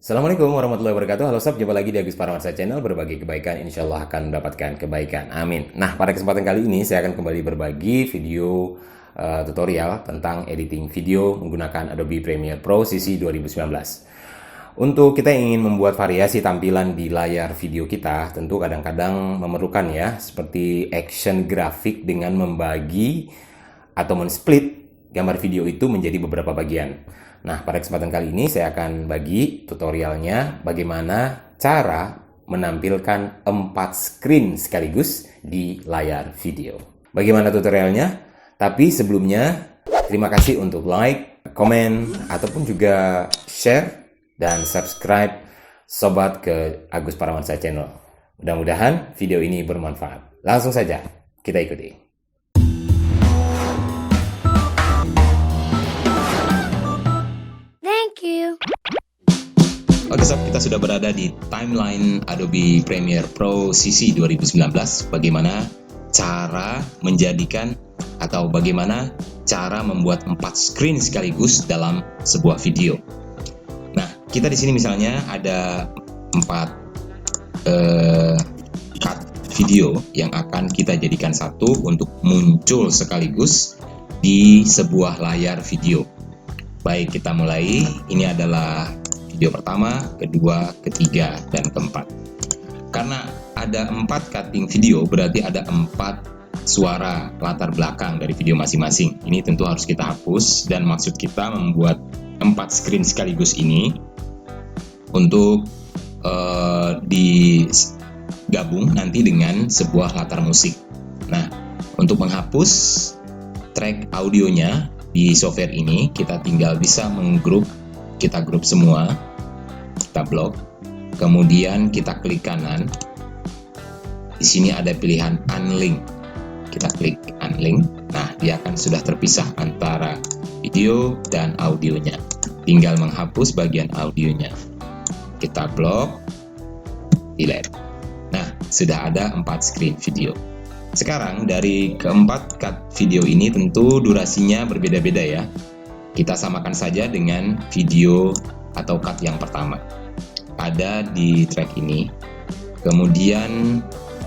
Assalamualaikum warahmatullahi wabarakatuh. Halo sob, jumpa lagi di Agus Parawansa Channel. Berbagi kebaikan, insya Allah akan mendapatkan kebaikan. Amin. Nah, pada kesempatan kali ini saya akan kembali berbagi video tutorial tentang editing video menggunakan Adobe Premiere Pro CC 2019. Untuk kita yang ingin membuat variasi tampilan di layar video kita, tentu kadang-kadang memerlukan ya, seperti action grafik dengan membagi atau men-split gambar video itu menjadi beberapa bagian. Nah, pada kesempatan kali ini saya akan bagi tutorialnya bagaimana cara menampilkan 4 screen sekaligus di layar video. Bagaimana tutorialnya? Tapi sebelumnya, terima kasih untuk like, komen, ataupun juga share dan subscribe sobat ke Agus Parawansa Channel. Mudah-mudahan video ini bermanfaat. Langsung saja, kita ikuti. Oke sob, kita sudah berada di timeline Adobe Premiere Pro CC 2019. Bagaimana cara menjadikan atau bagaimana cara membuat 4 screen sekaligus dalam sebuah video. Nah, kita di sini misalnya ada 4 cut video yang akan kita jadikan satu untuk muncul sekaligus di sebuah layar video. Baik, kita mulai. Ini adalah video pertama, kedua, ketiga, dan keempat. Karena ada 4 cutting video, berarti ada 4 suara latar belakang dari video masing-masing. Ini tentu harus kita hapus, dan maksud kita membuat 4 screen sekaligus ini untuk digabung nanti dengan sebuah latar musik. Nah, untuk menghapus track audionya di software ini, kita tinggal bisa kita grup semua, kita blok, kemudian kita klik kanan. Di sini ada pilihan unlink, kita klik unlink. Nah, dia akan sudah terpisah antara video dan audionya. Tinggal menghapus bagian audionya. Kita blok, delete. Nah, sudah ada 4 screen video. Sekarang dari keempat cut video ini tentu durasinya berbeda-beda ya. Kita samakan saja dengan video atau cut yang pertama. Ada di track ini. Kemudian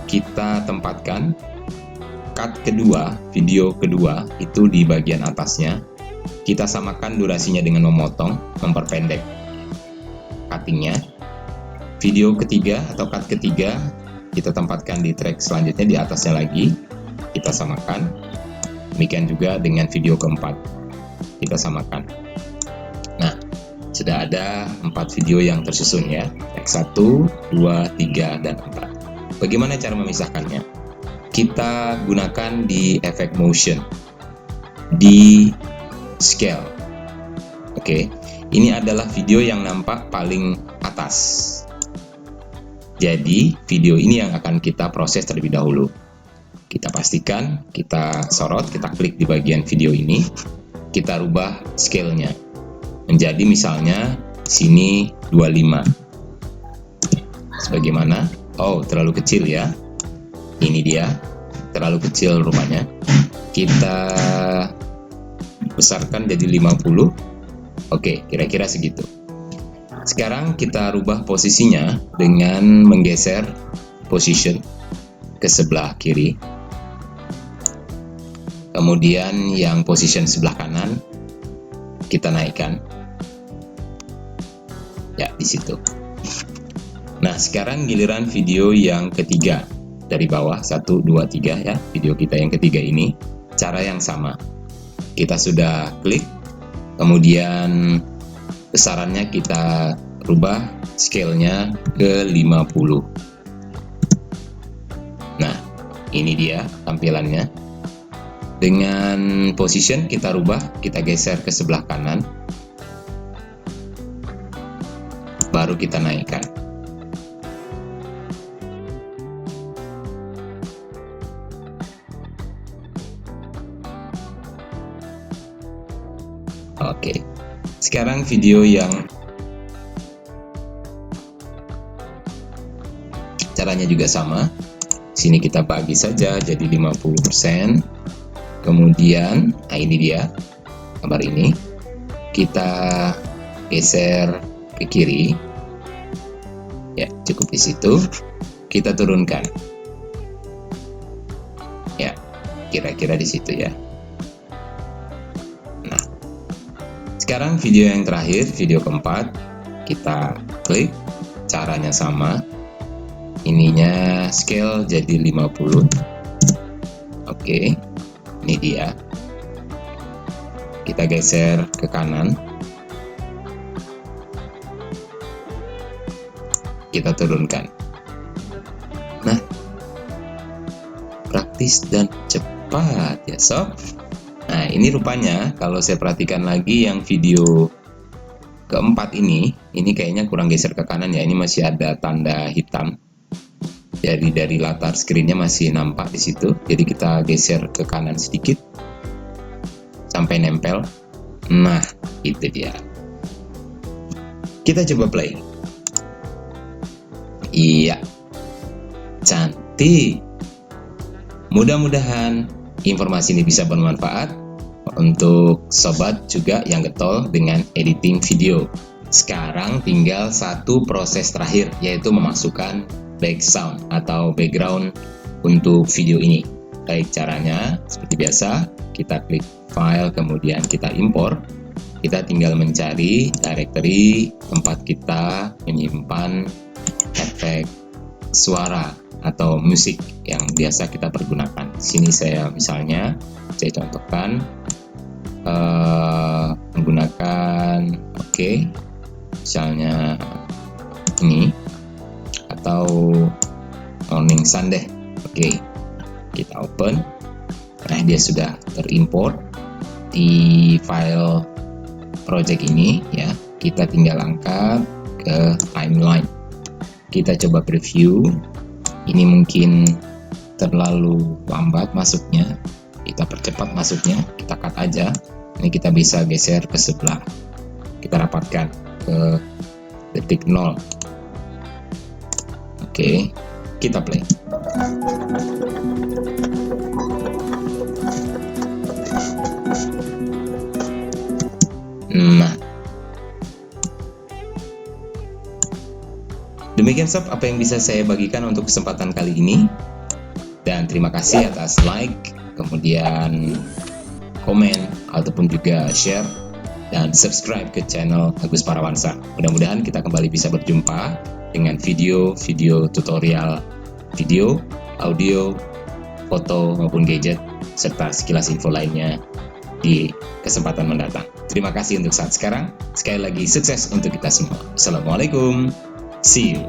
kita tempatkan cut kedua, video kedua itu di bagian atasnya. Kita samakan durasinya dengan memotong, memperpendek cuttingnya. Video ketiga atau cut ketiga kita tempatkan di track selanjutnya, di atasnya lagi. Kita samakan. Demikian juga dengan video keempat. Kita samakan. Nah, sudah ada 4 video yang tersusun ya. Track 1, 2, 3, dan 4. Bagaimana cara memisahkannya? Kita gunakan di effect motion, di scale. Oke, ini adalah video yang nampak paling atas. Jadi, video ini yang akan kita proses terlebih dahulu. Kita pastikan, kita sorot, kita klik di bagian video ini. Kita rubah scale-nya menjadi misalnya sini 25. Sebagaimana? Oh, terlalu kecil ya. Ini dia, terlalu kecil rupanya. Kita besarkan jadi 50. Oke, kira-kira segitu. Sekarang kita rubah posisinya dengan menggeser position ke sebelah kiri. Kemudian yang position sebelah kanan kita naikkan. Ya, di situ. Nah, sekarang giliran video yang ketiga dari bawah, 1, 2, 3 ya. Video kita yang ketiga ini, cara yang sama. Kita sudah klik, kemudian besarannya kita rubah scale-nya ke 50. Nah, ini dia tampilannya. Dengan position kita rubah, kita geser ke sebelah kanan. Baru kita naikkan. Oke. Sekarang video yang caranya juga sama. Sini kita bagi saja jadi 50%. Kemudian, nah ini dia gambar ini. Kita geser ke kiri. Ya, cukup di situ. Kita turunkan. Ya, kira-kira di situ ya. Nah, sekarang video yang terakhir, video keempat, kita klik. Caranya sama. Ininya scale jadi 50. Oke, ini dia. Kita geser ke kanan. Kita turunkan. Nah, praktis dan cepat ya sob. Nah, ini rupanya kalau saya perhatikan lagi yang video keempat ini kayaknya kurang geser ke kanan ya. Ini masih ada tanda hitam. Jadi dari latar screen-nya masih nampak di situ. Jadi kita geser ke kanan sedikit sampai nempel. Nah, itu dia. Kita coba play. Iya, cantik. Mudah-mudahan informasi ini bisa bermanfaat untuk sobat juga yang getol dengan editing video. Sekarang tinggal satu proses terakhir, yaitu memasukkan background atau background untuk video ini. Baik, caranya seperti biasa, kita klik file kemudian kita impor. Kita tinggal mencari directory tempat kita menyimpan efek suara atau musik yang biasa kita pergunakan. Sini saya contohkan menggunakan misalnya ini atau Morning Sun deh. Kita open. Nah, dia sudah terimport di file project ini ya. Kita tinggal angkat ke timeline. Kita coba preview. Ini mungkin terlalu lambat masuknya. Kita percepat masuknya. Kita cut aja. Ini kita bisa geser ke sebelah. Kita rapatkan ke detik 0. Kita play. Nah, demikian sob apa yang bisa saya bagikan untuk kesempatan kali ini. Dan terima kasih atas like, kemudian komen, ataupun juga share dan subscribe ke channel Agus Parawansa. Mudah-mudahan kita kembali bisa berjumpa dengan video-video tutorial video, audio, foto maupun gadget serta sekilas info lainnya di kesempatan mendatang. Terima kasih untuk saat sekarang. Sekali lagi sukses untuk kita semua. Assalamualaikum. See you.